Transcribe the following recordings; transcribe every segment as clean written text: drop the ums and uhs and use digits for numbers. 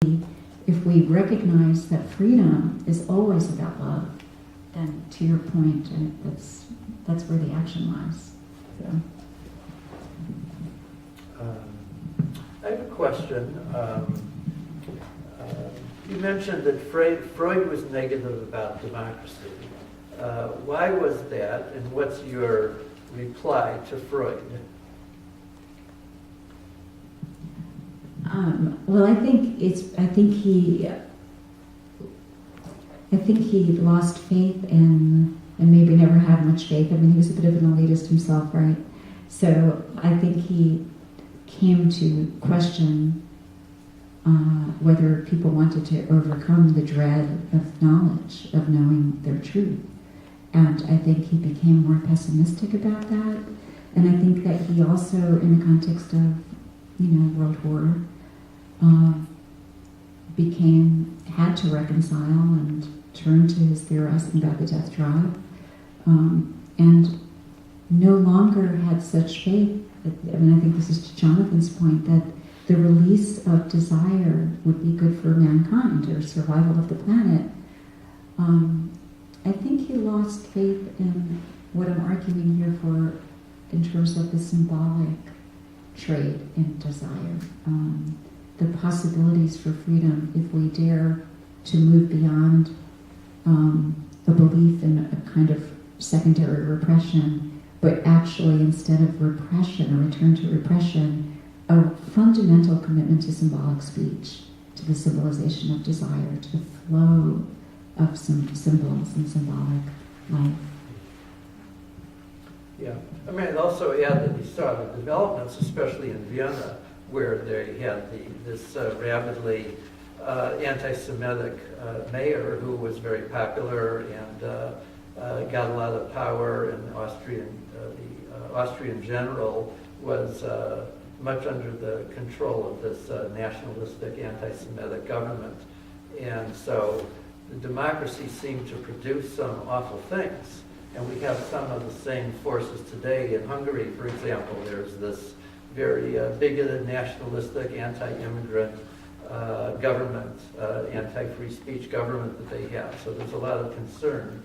if we recognize that freedom is always about love, then to your point, that's where the action lies. So. I have a question. You mentioned that Freud was negative about democracy. Why was that, and what's your reply to Freud? Well, I think he lost faith and maybe never had much faith. I mean, he was a bit of an elitist himself, right? So I think he came to question whether people wanted to overcome the dread of knowledge, of knowing their truth. And I think he became more pessimistic about that. And I think that he also, in the context of, World War, had to reconcile and turn to his theorizing about the death drive, and no longer had such faith. I mean, I think this is to Jonathan's point, that the release of desire would be good for mankind or survival of the planet. I think he lost faith in what I'm arguing here for in terms of the symbolic trait in desire. The possibilities for freedom if we dare to move beyond a belief in a kind of secondary repression, but actually instead of repression, a return to repression, a fundamental commitment to symbolic speech, to the symbolization of desire, to the flow of some symbols and symbolic life. Yeah, I mean, I'd also add that we saw the developments, especially in Vienna, where they had this rabidly anti-Semitic mayor who was very popular and got a lot of power, and the Austrian general was much under the control of this nationalistic anti-Semitic government. And so the democracy seemed to produce some awful things. And we have some of the same forces today in Hungary, for example. There's this very bigoted, nationalistic, anti-immigrant government, anti-free speech government that they have. So there's a lot of concern.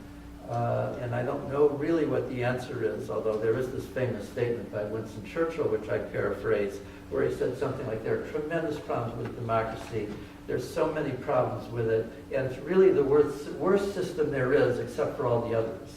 And I don't know really what the answer is, although there is this famous statement by Winston Churchill, which I paraphrase, where he said something like, there are tremendous problems with democracy. There's so many problems with it, and it's really the worst system there is, except for all the others.